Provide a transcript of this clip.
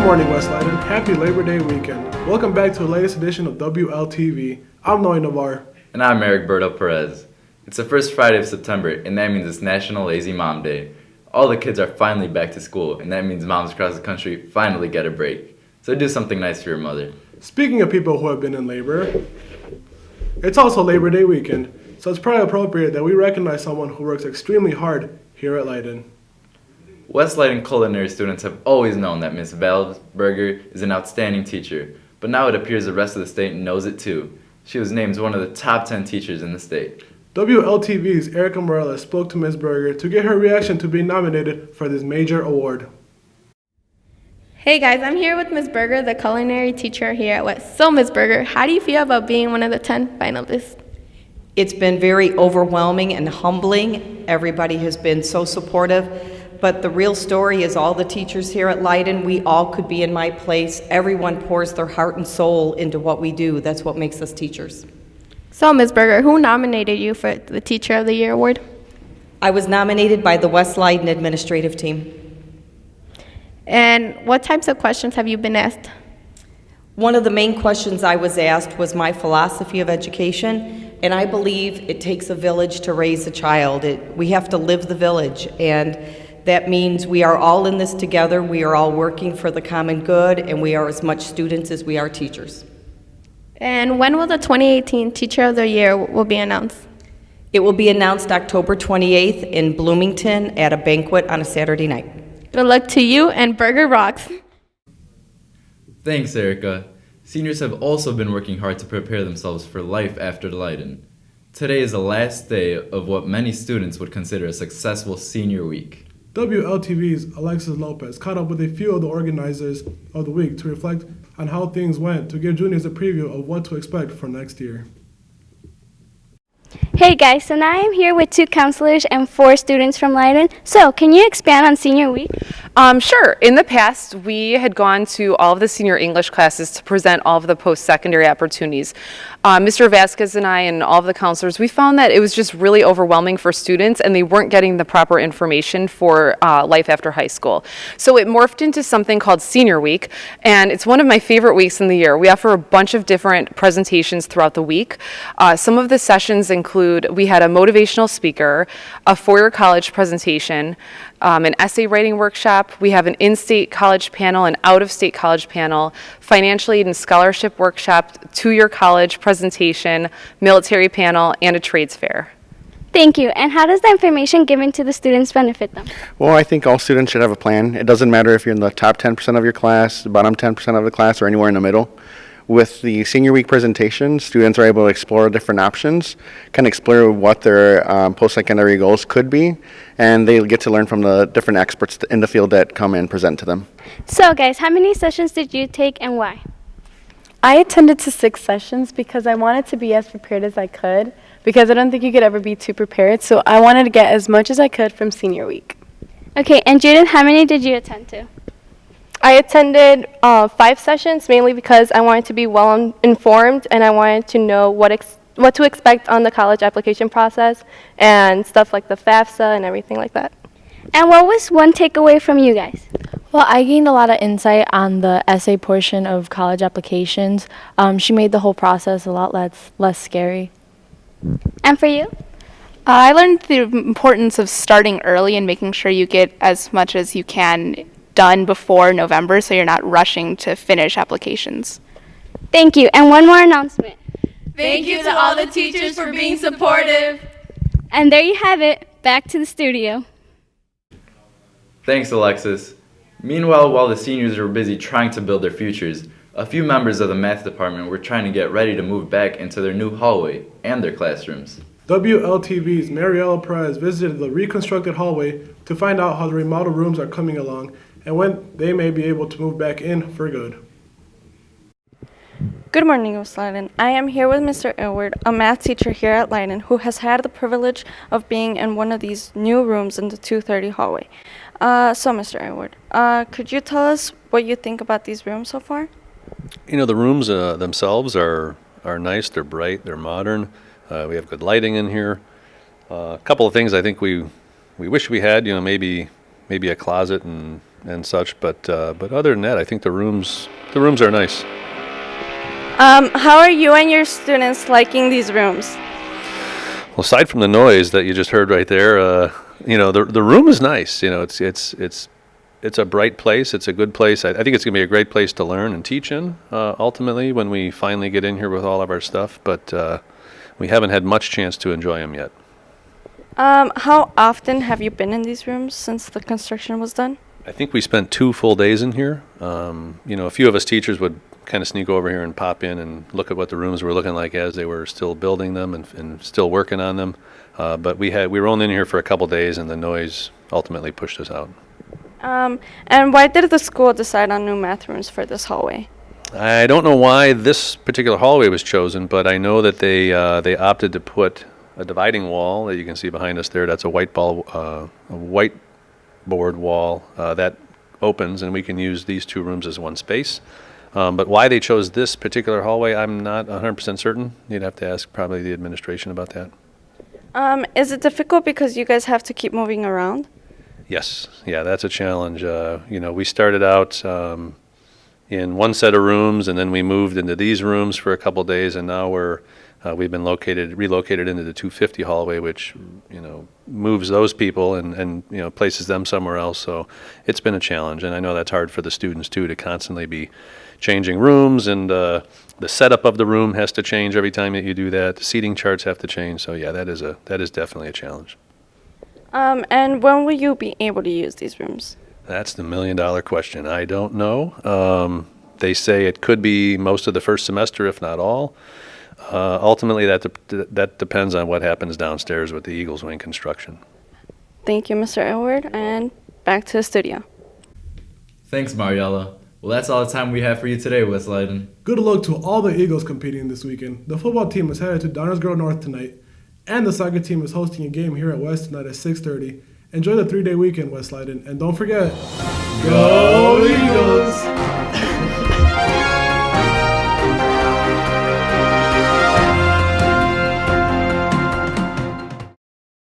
morning, West Leiden. Happy Labor Day weekend. Welcome back to the latest edition of WLTV. I'm Noe Navar. And I'm Eric Berto Perez. It's the first Friday of September, and that means it's National Lazy Mom Day. All the kids are finally back to school, and that means moms across the country finally get a break. So do something nice for your mother. Speaking of people who have been in labor, it's also Labor Day weekend, so it's probably appropriate that we recognize someone who works extremely hard here at Leiden. West Leiden culinary students have always known that Miss Valsberger is an outstanding teacher, but now it appears the rest of the state knows it too. She was named one of the top 10 teachers in the state. WLTV's Erica Morales spoke to Ms. Berger to get her reaction to being nominated for this major award. Hey guys, I'm here with Ms. Berger, the culinary teacher here at West. So Ms. Berger, how do you feel about being one of the 10 finalists? It's been very overwhelming and humbling. Everybody has been so supportive. But the real story is all the teachers here at Leiden, we all could be in my place. Everyone pours their heart and soul into what we do. That's what makes us teachers. So Ms. Berger, who nominated you for the Teacher of the Year award? I was nominated by the West Leiden administrative team. And what types of questions have you been asked? One of the main questions I was asked was my philosophy of education, and I believe it takes a village to raise a child. We have to live the village, and that means we are all in this together, we are all working for the common good, and we are as much students as we are teachers. And when will the 2018 Teacher of the Year will be announced? It will be announced October 28th in Bloomington at a banquet on a Saturday night. Good luck to you, and Berger rocks. Thanks, Erica. Seniors have also been working hard to prepare themselves for life after Leiden. Today is the last day of what many students would consider a successful senior week. WLTV's Alexis Lopez caught up with a few of the organizers of the week to reflect on how things went to give juniors a preview of what to expect for next year. Hey guys, so now I'm here with 2 counselors and 4 students from Leiden. So, can you expand on Senior Week? Sure. In the past, we had gone to all of the senior English classes to present all of the post-secondary opportunities. Mr. Vasquez and I and all of the counselors, we found that it was just really overwhelming for students and they weren't getting the proper information for life after high school. So it morphed into something called Senior Week, and it's one of my favorite weeks in the year. We offer a bunch of different presentations throughout the week. Some of the sessions include, we had a motivational speaker, a four-year college presentation, an essay writing workshop. We have an in-state college panel, an out-of-state college panel, financial aid and scholarship workshop, 2-year college presentation, military panel, and a trades fair. Thank you. And how does the information given to the students benefit them? Well, I think all students should have a plan. It doesn't matter if you're in the top 10% of your class, the bottom 10% of the class, or anywhere in the middle. With the Senior Week presentation, students are able to explore different options, kind of explore what their post-secondary goals could be, and they get to learn from the different experts in the field that come and present to them. So guys, how many sessions did you take and why? I attended to 6 sessions because I wanted to be as prepared as I could, because I don't think you could ever be too prepared, so I wanted to get as much as I could from Senior Week. Okay, and Judith, how many did you attend to? I attended 5 sessions, mainly because I wanted to be well informed and I wanted to know what to expect on the college application process and stuff like the FAFSA and everything like that. And what was one takeaway from you guys? Well, I gained a lot of insight on the essay portion of college applications. She made the whole process a lot less scary. And for you? I learned the importance of starting early and making sure you get as much as you can done before November so you're not rushing to finish applications. Thank you. And one more announcement. Thank you to all the teachers for being supportive. And there you have it. Back to the studio. Thanks, Alexis. Meanwhile, while the seniors were busy trying to build their futures, a few members of the math department were trying to get ready to move back into their new hallway and their classrooms. WLTV's Mariela Perez visited the reconstructed hallway to find out how the remodeled rooms are coming along and when they may be able to move back in for good. Good morning, West Leiden. I am here with Mr. Edward, a math teacher here at Leiden, who has had the privilege of being in one of these new rooms in the 230 hallway. So, Mr. Edward, could you tell us what you think about these rooms so far? You know, the rooms themselves are nice, they're bright, they're modern. We have good lighting in here. A couple of things I think we wish we had, you know, maybe a closet and and such. But other than that, I think the rooms are nice. How are you and your students liking these rooms? Well, aside from the noise that you just heard right there, the room is nice. It's a bright place. It's a good place. I think it's going to be a great place to learn and teach in, ultimately, when we finally get in here with all of our stuff. But we haven't had much chance to enjoy them yet. How often have you been in these rooms since the construction was done? I think we spent 2 full days in here. A few of us teachers would kind of sneak over here and pop in and look at what the rooms were looking like as they were still building them and still working on them. But we were only in here for a couple days, and the noise ultimately pushed us out. And why did the school decide on new math rooms for this hallway? I don't know why this particular hallway was chosen, but I know that they opted to put a dividing wall that you can see behind us there. That's a whiteboard wall that opens, and we can use these 2 rooms as one space. But why they chose this particular hallway, I'm not 100% certain. You'd have to ask probably the administration about that. Is it difficult because you guys have to keep moving around? Yes, yeah, that's a challenge. We started out in one set of rooms, and then we moved into these rooms for a couple days, and now we've been relocated into the 250 hallway, which moves those people and places them somewhere else. So it's been a challenge, and I know that's hard for the students too, to constantly be changing rooms, and the setup of the room has to change every time that you do that. The seating charts have to change. So yeah, that is definitely a challenge. And when will you be able to use these rooms? That's the $1 million question. I don't know. They say it could be most of the first semester, if not all. Ultimately, that depends on what happens downstairs with the Eagles Wing construction. Thank you, Mr. Edward, and back to the studio. Thanks, Mariella. Well, that's all the time we have for you today, West Leiden. Good luck to all the Eagles competing this weekend. The football team is headed to Downers Grove North tonight, and the soccer team is hosting a game here at West tonight at 6:30. Enjoy the 3-day weekend, West Leiden, and don't forget, go Eagles!